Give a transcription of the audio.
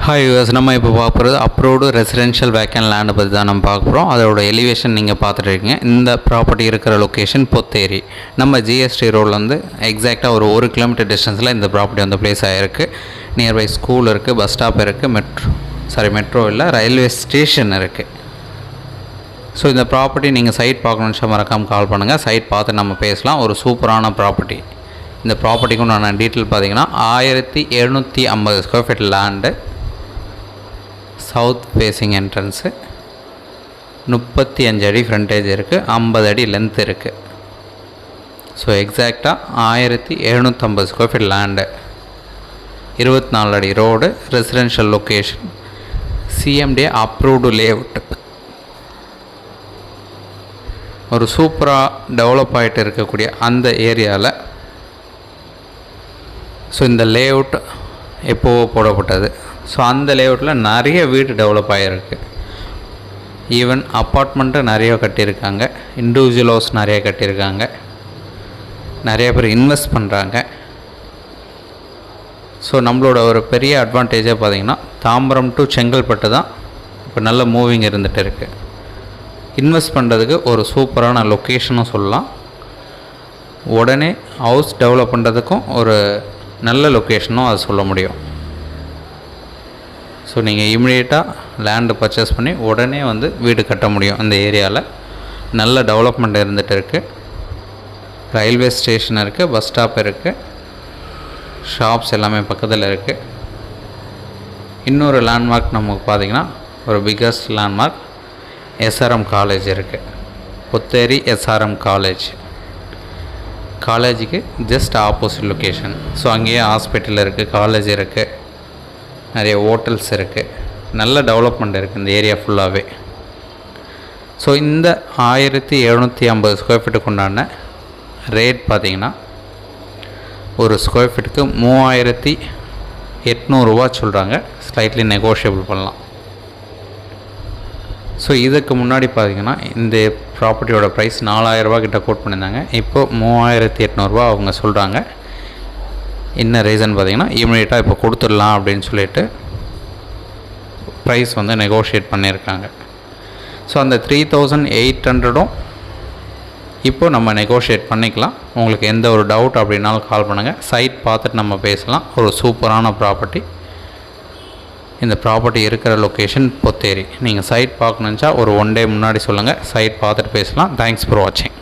Hi US நம்ம இப்போ பார்க்க போகிறது அப்ரூவ்டு ரெசிடென்ஷியல் வேக்கன்ட் லேண்டை பற்றி தான் நம்ம பார்க்க போகிறோம். அதோட எலிவேஷன் நீங்கள் பார்த்துட்டு இருக்கீங்க. இந்த ப்ராப்பர்ட்டி இருக்கிற லொக்கேஷன் பொத்தேரி. நம்ம ஜிஎஸ்டி ரோட்லேருந்து எக்ஸாக்டாக ஒரு 1 கிலோமீட்டர் டிஸ்டன்ஸில் இந்த ப்ராப்பர்ட்டி வந்து ப்ளேஸ் ஆகிருக்கு. நியர்பை ஸ்கூல் இருக்குது, பஸ் ஸ்டாப் இருக்குது, மெட்ரோ இல்லை, ரயில்வே ஸ்டேஷன் இருக்குது. ஸோ இந்த ப்ராப்பர்ட்டி நீங்கள் சைட் பார்க்கணுன்னு மறக்காமல் கால் பண்ணுங்கள். சைட் பார்த்து நம்ம பேசலாம். ஒரு சூப்பரான ப்ராப்பர்ட்டி. இந்த ப்ராப்பர்ட்டிக்கும் நான் டீட்டெயில் பார்த்தீங்கன்னா 1750 square feet land, south facing entrance, 35 அடி ஃப்ரண்டேஜ் இருக்குது, 50 அடி லென்த் இருக்குது. ஸோ எக்ஸாக்டாக 1750 ஸ்கொயர் ஃபீட் லேண்டு, 24 அடி road, residential location, CMDA approved layout. ஒரு சூப்பராக டெவலப் ஆகிட்டு இருக்கக்கூடிய அந்த ஏரியாவில் ஸோ இந்த லேஅவுட் எப்போவோ போடப்பட்டது. ஸோ அந்த லேஅவுட்டில் நிறைய வீடு டெவலப் ஆகிருக்கு. ஈவன் அப்பார்ட்மெண்ட்டு நிறைய கட்டியிருக்காங்க, இண்டிவிஜுவல் ஹவுஸ் நிறைய கட்டியிருக்காங்க, நிறைய பேர் இன்வெஸ்ட் பண்ணுறாங்க. ஸோ நம்மளோட ஒரு பெரிய அட்வான்டேஜாக பார்த்திங்கன்னா தாம்பரம் டு செங்கல்பட்டு தான் இப்போ நல்ல மூவிங் இருந்துகிட்டு இருக்குது. இன்வெஸ்ட் பண்ணுறதுக்கு ஒரு சூப்பரான லொக்கேஷனும் சொல்லலாம். உடனே ஹவுஸ் டெவலப் பண்ணுறதுக்கும் ஒரு நல்ல லொக்கேஷனும் அது சொல்ல முடியும். ஸோ நீங்கள் இமிடியேட்டாக லேண்டு பர்ச்சேஸ் பண்ணி உடனே வந்து வீடு கட்ட முடியும். அந்த ஏரியாவில் நல்ல டெவலப்மெண்ட் இருந்துகிட்டு இருக்குது. ரயில்வே ஸ்டேஷன் இருக்குது, பஸ் ஸ்டாப் இருக்குது, ஷாப்ஸ் எல்லாமே பக்கத்தில் இருக்குது. இன்னொரு லேண்ட்மார்க் நமக்கு பார்த்திங்கன்னா ஒரு பிக்கஸ்ட் லேண்ட்மார்க் எஸ்ஆர்எம் காலேஜ் இருக்குது. பொத்தேரி எஸ்ஆர்எம் காலேஜுக்கு ஜஸ்ட் ஆப்போசிட் லொக்கேஷன். ஸோ அங்கேயே ஹாஸ்பிட்டல் இருக்குது, காலேஜ் இருக்குது, நிறைய ஹோட்டல்ஸ் இருக்குது, நல்ல டெவலப்மெண்ட் இருக்குது இந்த ஏரியா ஃபுல்லாகவே. ஸோ இந்த 1750 ஸ்கொயர் ஃபீட்டுக்கு உண்டான ரேட் பார்த்திங்கன்னா ஒரு ஸ்கொயர் ஃபீட்டுக்கு 3800 ரூபா சொல்கிறாங்க. ஸ்லைட்லி நெகோஷியபிள் பண்ணலாம். ஸோ இதுக்கு முன்னாடி பார்த்திங்கன்னா இந்த ப்ராப்பர்ட்டியோட ப்ரைஸ் 4000 ரூபா கிட்ட கோட் பண்ணியிருந்தாங்க. இப்போது 3800 ரூபா அவங்க சொல்கிறாங்க. என்ன ரீசன் பார்த்திங்கன்னா இமீடியட்டாக இப்போ கொடுத்துடலாம் அப்படின்னு சொல்லிட்டு ப்ரைஸ் வந்து நெகோஷியேட் பண்ணியிருக்காங்க. ஸோ அந்த 3800ம் இப்போ நம்ம நெகோஷியேட் பண்ணிக்கலாம். உங்களுக்கு எந்த ஒரு டவுட் அப்படின்னாலும் கால் பண்ணுங்கள். சைட் பார்த்துட்டு நம்ம பேசலாம். ஒரு சூப்பரான ப்ராப்பர்ட்டி. இந்த ப்ராப்பர்ட்டி இருக்கிற லொக்கேஷன் பொத்தேரி. நீங்கள் சைட் பார்க்கணுச்சா ஒரு 1 டே முன்னாடி சொல்லுங்கள். சைட் பார்த்துட்டு பேசலாம். தேங்க்ஸ் ஃபார் வாட்சிங்.